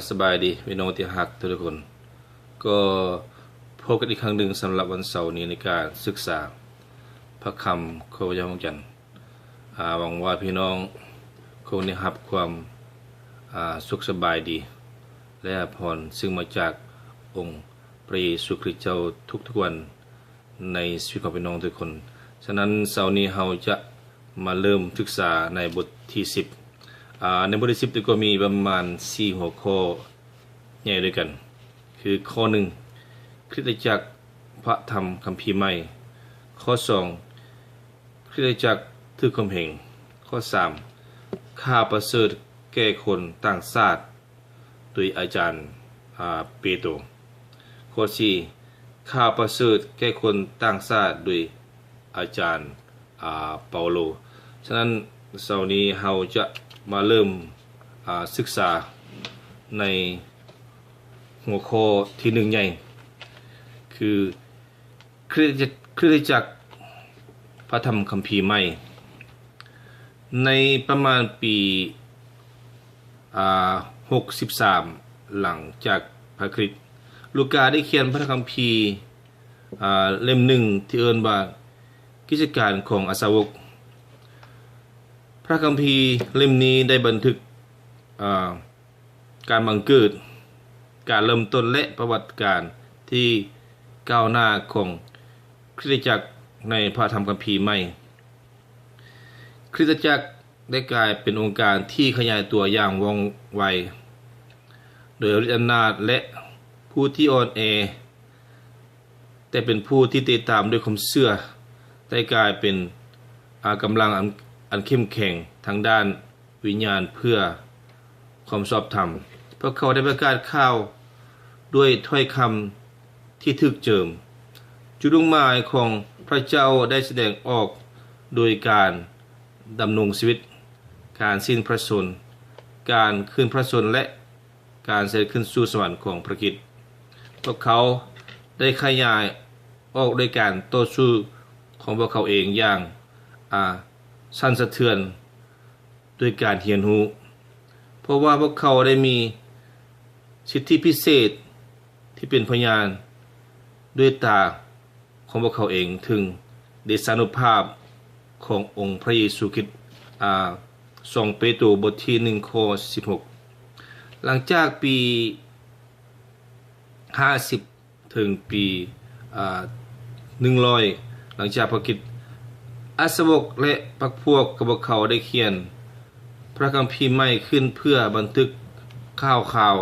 สบายดีพี่น้องที่ฮักทุกคนก็พบกันอีกครั้งหนึ่งสำหรับวันเสาร์นี้ในการศึกษาพระคำของพระเจ้าของจันทร์หวังว่าพี่น้องคงได้รับความสุขสบายดีและพรซึ่งมาจากองค์พระเยซูคริสต์เจ้าทุกวันในชีวิตของพี่น้องทุกคนฉะนั้นเสาร์นี้เราจะมาเริ่มศึกษาในบทที่10ในบทที่10ก็มีประมาณ4หัวข้อใหญ่ด้วยกันคือข้อ1คริสตจักรพระธรรมคัมภีร์ใหม่ข้อ2คริสตจักรถือคำแห่งข้อ3ข้าประเสริฐแก่คนต่างชาติโดยอาจารย์เปโตรข้อ4ข้าประเสริฐแก่คนต่างชาติโดยอาจารย์เปาโลฉะนั้นเสาร์นี้เราจะมาเริ่มศึกษาในหัวข้อที่1ใหญ่คือคริสตจักรพระธรรมคัมภีร์ใหม่ในประมาณปี63หลังจากพระคริสต์ลูกาได้เขียนพระคัมภีร์เล่มหนึ่งที่เอิ้นว่ากิจการของอาสาวกพระคัมภีร์เล่มนี้ได้บันทึกการบังเกิดการเริ่มต้นและประวัติการที่ก้าวหน้าของคริสตจักรในพระธรรมคัมภีร์ใหม่คริสตจักรได้กลายเป็นองค์การที่ขยายตัวอย่างว่องไวโดยฤทธิ์อำนาจและผู้ที่อ่อนแอแต่เป็นผู้ที่ติดตามด้วยความเชื่อได้กลายเป็นกำลังอันเข้มแข็งทางด้านวิญญาณเพื่อความชอบธรรมเพราะเขาได้ประกาศข่าวด้วยถ้อยคำที่ถึกเจิมจุดมุ่งหมายของพระเจ้าได้แสดงออกโดยการดำรงชีวิตการสิ้นพระชนม์การขึ้นพระชนม์และการเสด็จขึ้นสู่สวรรค์ของพระคริสต์พวกเขาได้ขยายออกโดยการต่อสู้ของพวกเขาเองอย่างสั่นสะเทือนด้วยการเรียนรู้เพราะว่าพวกเขาได้มีสิทธิพิเศษที่เป็นพยานด้วยตาของพวกเขาเองถึงเดชานุภาพขององค์พระเยซูคริสต์2เปโตรบทที่1ข้อ16หลังจากปี50ถึงปี100หลังจากพระคริสต์อาสาวกและพรรคพวกกับพวกเขาได้เขียนพระคัมภีร์ใหม่ขึ้นเพื่อบันทึกข่าว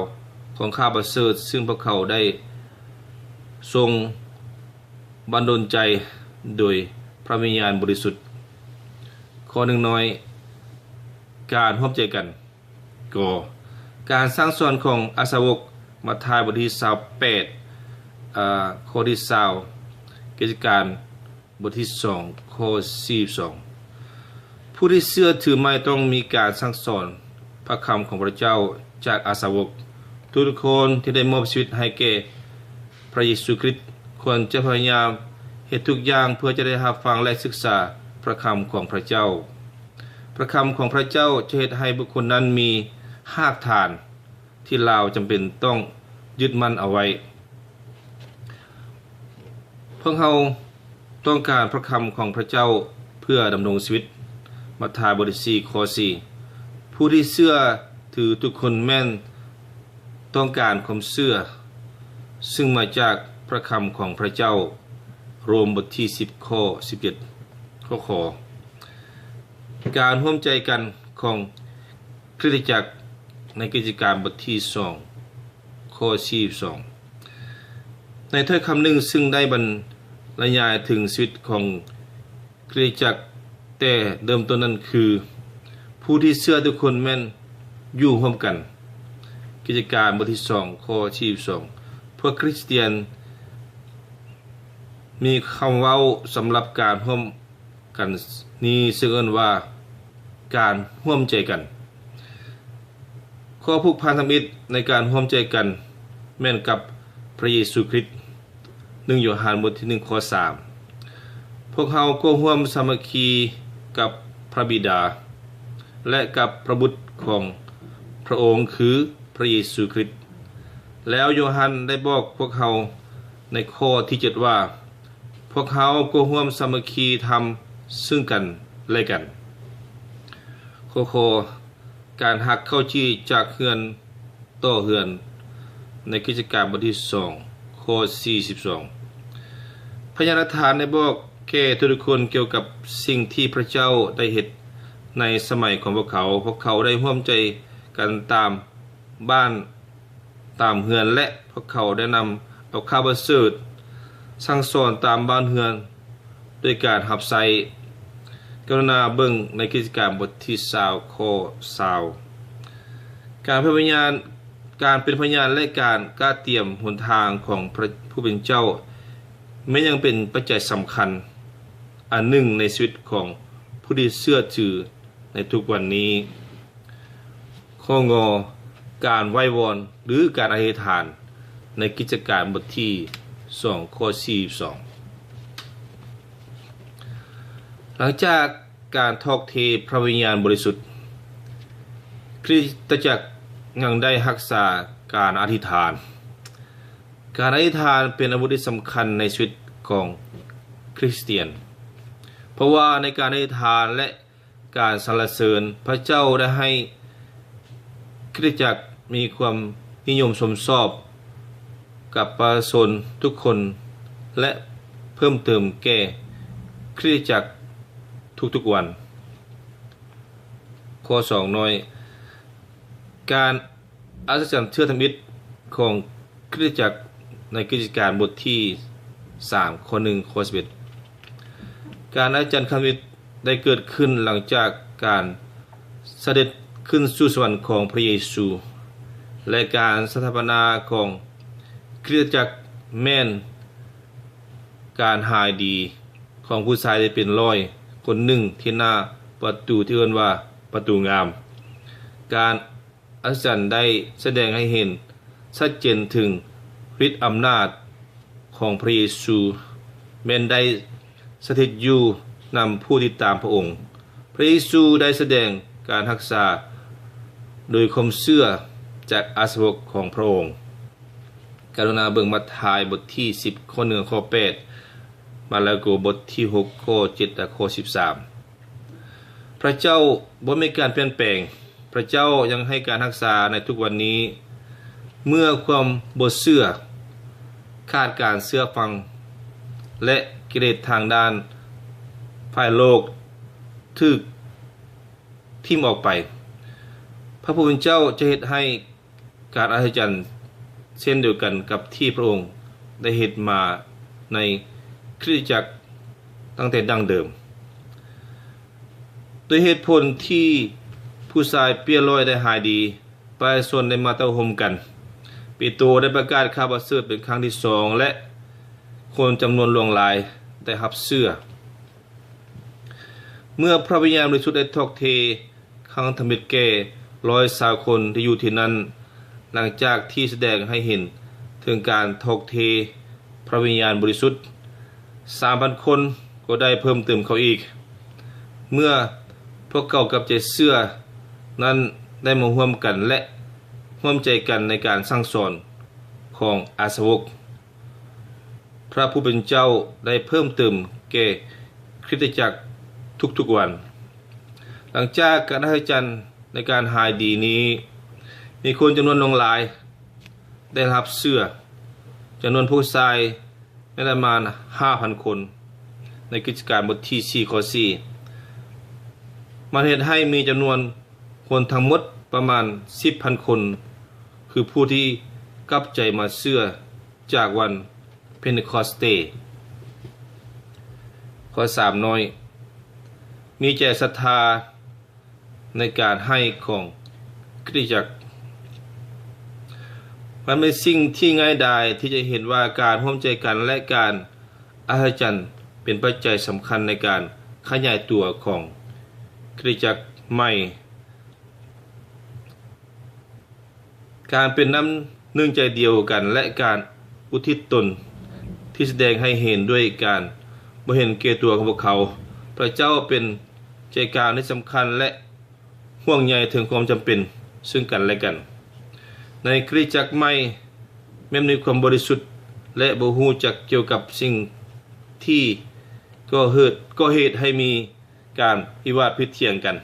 ของข้าประเสริฐซึ่งพวกเขาได้ทรงบันดาลใจโดยพระวิญญาณบริสุทธิ์ข้อ1น้อยการร่วมใจกันก็การสร้างสอนของอาสาวกมัทธิวบทที่28ข้อที่20กิจการบทที่2ข้อ42ผู้ที่เชื่อถือไม่ต้องมีการสั่งสอนพระคำของพระเจ้าจากอาสาวกทุกคนที่ได้มอบชีวิตให้แก่พระเยซูคริสต์ควรจะพยายามเหตุทุกอย่างเพื่อจะได้รับฟังและศึกษาพระคำของพระเจ้าพระคำของพระเจ้าจะเหตุให้บุคคลนั้นมีรากฐานที่เราจำเป็นต้องยึดมั่นเอาไว้พวกเราต้องการพระคำของพระเจ้าเพื่อดำรงชีวิตมัทธิวบทที่4ข้อ4ผู้ที่เชื่อถือทุกคนแม่นต้องการความเชื่อซึ่งมาจากพระคำของพระเจ้าโรมบทที่10ข้อ17ข้อขอการร่วมใจกันของคริสตจักรในกิจการบทที่2ข้อ42ในถ้อยคำหนึ่งซึ่งได้บรรยายถึงชีวิตของคริสตจักรแต่เดิมต้นนั้นคือผู้ที่เชื่อทุกคนแม่นอยู่ร่วมกันกิจการบทที่2ข้อ42พวกคริสเตียนมีคำเว้าสำหรับการร่วมกันนี้ซึ่งเอิ้นว่าการร่วมใจกันข้อผูกพันธมิตรในการร่วมใจกันแม่นกับพระเยซูคริสต์1โยหานบทที่1ข้อ3พวกเราก็ร่วมสามัคคีกับพระบิดาและกับพระบุตรของพระองค์คือพ พระเยซูคริสต์แล้วโยฮันได้บอกพวกเขาในข้อที่7ว่าพวกเขาก็ร่วมสามัคคีทำซึ่งกันและกันโคการหักเข้าจี้จากเฮือนต่อเฮือนในกิจการบทที่2ข้อ42พยานฐานได้บอกแก่ทุกคนเกี่ยวกับสิ่งที่พระเจ้าได้เฮ็ดในสมัยของพวกเขาได้ร่วมใจกันตามบ้านตามเฮือนและพวกเขาได้นำเอาข่าวประเสริฐสั่งสอนตามบ้านเฮือนด้วยการรับใช้กรุณาเบิ่งในกิจการบทที่20ข้อ20การเป็นพยานและการกล้าเตรียมหนทางของพระผู้เป็นเจ้าไม่ยังเป็นปัจจัยสำคัญอันหนึ่งในชีวิตของผู้ที่เชื่อถือในทุกวันนี้ข้องอการไหว้วอนหรือการอธิษฐานในกิจการบทที่2ข้อ42หลังจากการทอกเทพระวิญญาณบริสุทธิ์คริสตจักรยังได้รักษาการอธิษฐานการอธิษฐานเป็นอาวุธที่สำคัญในชีวิตของคริสเตียนเพราะว่าในการอธิษฐานและการสรรเสริญพระเจ้าได้ให้คริสตจักรมีความนิยมชมชอบกับประชาชนทุกคนและเพิ่มเติมแก่คริสตจักรทุกๆวันข้อ2น้อยการอัศจรรย์เชื่อธรรมิตรของคริสตจักรในกิจการบทที่3ข้อ1ข้อ11การอัศจรรย์ธรรมิตรได้เกิดขึ้นหลังจากการเสด็จขึ้นสู่สวรรค์ของพระเยซูและการสถาปนาของคริสตจักรแม่นการหายดีของผู้ชายได้เป็นร้อยคนหนึ่งที่หน้าประตูที่เรียกว่าประตูงามการอัศจรรย์ได้แสดงให้เห็นชัดเจนถึงฤทธิ์อำนาจของพระเยซูแม้นได้สถิตอยู่นำผู้ติดตามพระองค์พระเยซูได้แสดงการรักษาโดยความเชื่อจากอาสาวกของพระองค์กรุณาเบิ่งมัทธิวบทที่10ข้อ1ข้อ8มาระโกบทที่6ข้อ7และข้อ13พระเจ้าบ่มีการเปลี่ยนแปลงพระเจ้ายังให้การรักษาในทุกวันนี้เมื่อความบ่เชื่อขาดการเชื่อฟังและกิเลสทางด้านฝ่ายโลกถูกทิ่มออกไปพระผู้เป็นเจ้าจะเฮ็ดให้การอัศจรรย์เช่นเดียวกันกับที่พระองค์ได้เฮ็ดมาในคริสตจักรตั้งแต่ดั้งเดิมโดยเหตุผลที่ผู้ชายเปียร้อยได้หายดีประชาชนได้มาเต้าห่มกันเปโตรได้ประกาศข่าวประเสริฐเป็นครั้งที่2และคนจำนวนหลวงหลายได้รับเชื่อเมื่อพระวิญญาณบริสุทธิ์ได้ทอกเทข้างธรรมิตรแก่120คนที่อยู่ที่นั้นหลังจากที่แสดงให้เห็นถึงการทอกเทพระวิญญาณบริสุทธิ์ 3,000 คนก็ได้เพิ่มเติมเขาอีกเมื่อพวกเขากับใจเชื่อนั้นได้มาร่วมกันและร่วมใจกันในการสั่งสอนของอาสาวกพระผู้เป็นเจ้าได้เพิ่มเติมแก่คริสตจักรทุกๆวันหลังจากการอัศจรรย์ในการหายดีนี้มีคนจำนวนหลายได้รับเชื่อจำนวนผู้ชายได้ประมาณ 5,000 คนในกิจการบทที่4ข้อ4มันเฮ็ดให้มีจำนวนคนทั้งหมดประมาณ 10,000 คนคือผู้ที่กลับใจมาเชื่อจากวันเพนเทคอสเตข้อ3น้อยมีใจศรัทธาในการให้ของคริสตจักรมันเป็นสิ่งที่ง่ายดายที่จะเห็นว่าการร่วมใจกันและการอัศจรรย์เป็นปัจจัยสำคัญในการขยายตัวของคริสตจักรใหม่การเป็นน้ำหนึ่งใจเดียวกันและการอุทิศตนที่แสดงให้เห็นด้วยการบ่เห็นแก่ตัวของพวกเขาพระเจ้าเป็นใจกลางที่สำคัญและห่วงใยถึงความจำเป็นซึ่งกันและกัน ในคริสตจักรใหม่แม้มีความบริสุทธิ์และบ่ฮู้จักเกี่ยวกับสิ่งที่ก็เหตุให้มีการพิวาทพิเถียงกัน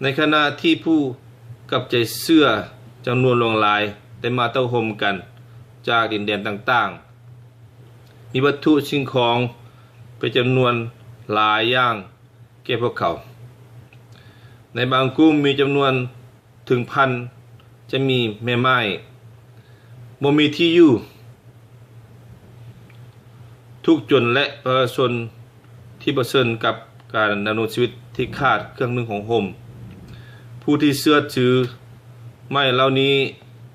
ในขณะที่ผู้กับใจเสื้อจำนวนหลวงหลายได้มาเต้าห่มกันจากดินแดนต่างๆมีวัตถุสิ่งของเป็นจำนวนหลายอย่างแก่พวกเขาในบางกลุ่มมีจำนวนถึงพันจะมีแม่ไม้บ่มีที่อยู่ทุกข์จนและประชาชนที่ประเสริฐกับการดำรงชีวิตที่ขาดเครื่องนึ่งของห่มผู้ที่เชื่อถือไม้เหล่านี้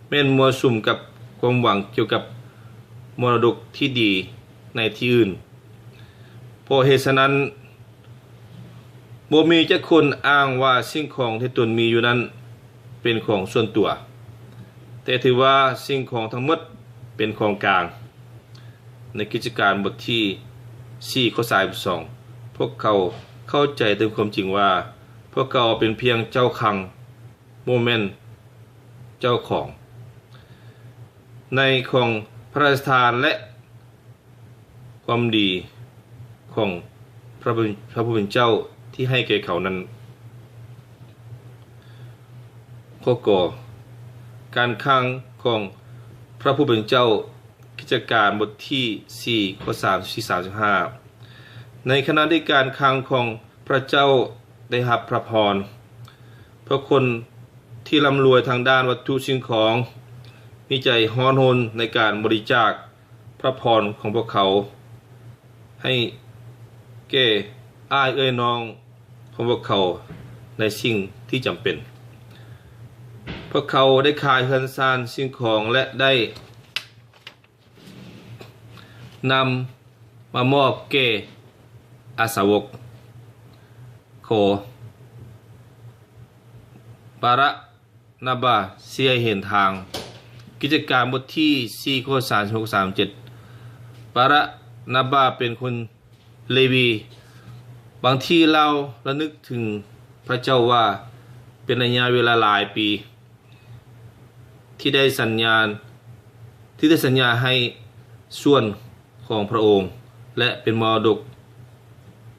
แม่นมัวสุมกับความหวังเกี่ยวกับมรดกที่ดีในที่อื่นเพราะเหตุฉะนั้นบ่มีจักคนอ้างว่าสิ่งของที่ตนมีอยู่นั้นเป็นของส่วนตัวแต่ถือว่าสิ่งของทั้งหมดเป็นของกลางในกิจการบทที่4ข้อ32พวกเขาเข้าใจถึงความจริงว่าพวกเขาเป็นเพียงเจ้าคังโมเมนต์เจ้าของในของพระราชทานและความดีของพระผู้เป็นเจ้าที่ให้แก่เขานั้นข้อกการค้างของพระผู้เป็นเจ้ากิจการบทที่4ข้อ34-35ในขณะที่การค้างของพระเจ้าได้รับพระพรเพราะคนที่ร่ำรวยทางด้านวัตถุสิ่งของมีใจฮ้อนรนในการบริจาคพระพรของพวกเขาให้แก่อ้ายเอ้ยน้องของพวกเขาในสิ่งที่จำเป็นพวกเขาได้ขายเฮือนซ่านสิ่งของและได้นำมามอบแก่อาสาวกโคบาระนาบาเสียเห็นทางกิจการบทที่4ข้อ36-37บาระนาบาเป็นคนเลวีบางที่เราระลึกถึงพระเจ้าว่าเป็นระยะเวลาหลายปีที่ได้สัญญาให้ส่วนของพระองค์และเป็นมรดก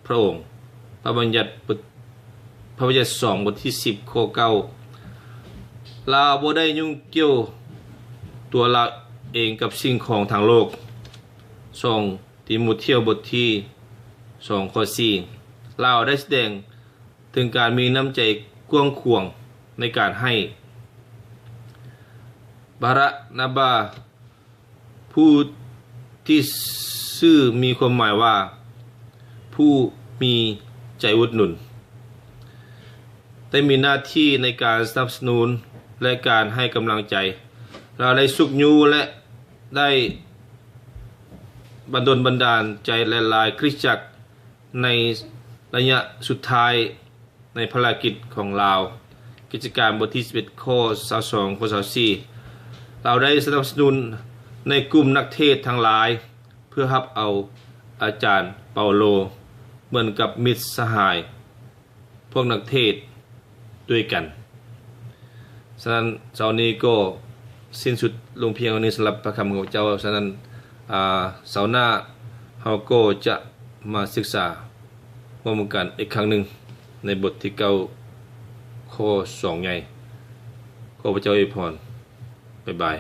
พระองค์พระบัญญัติ2บทที่10ข้อ9ลาวบ่ได้ยุ่งเกี่ยวตัวลาวเองกับสิ่งของทางโลก2ทิโมธีบทที่2ข้อ4ลาวได้แสดงถึงการมีน้ำใจกว้างขวางในการให้บาระนาบาผู้ที่ชื่อมีความหมายว่าผู้มีใจอุดหนุนได้มีหน้าที่ในการสนับสนุนและการให้กำลังใจเราได้สุขยูและได้บันดาลใจหลายๆคริสตจักรในระยะสุดท้ายในภารกิจของเรากิจการบทที่11ข้อ22ข้อ24เราได้สนับสนุนในกลุ่มนักเทศทั้งหลายเพื่อรับเอาอาจารย์เปาโลเหมือนกับมิตรสหายพวกนักเทศด้วยกันฉะนั้นเช้านี้ก็สิ้นสุดลงเพียงเท่านี้สำหรับพระคำของเจ้าฉะนั้นเสาร์หน้าเราก็จะมาศึกษาร่วมกันอีกครั้งหนึ่งในบทที่9ข้อ2ไงขอพระเจ้าอวยพรบ๊ายบาย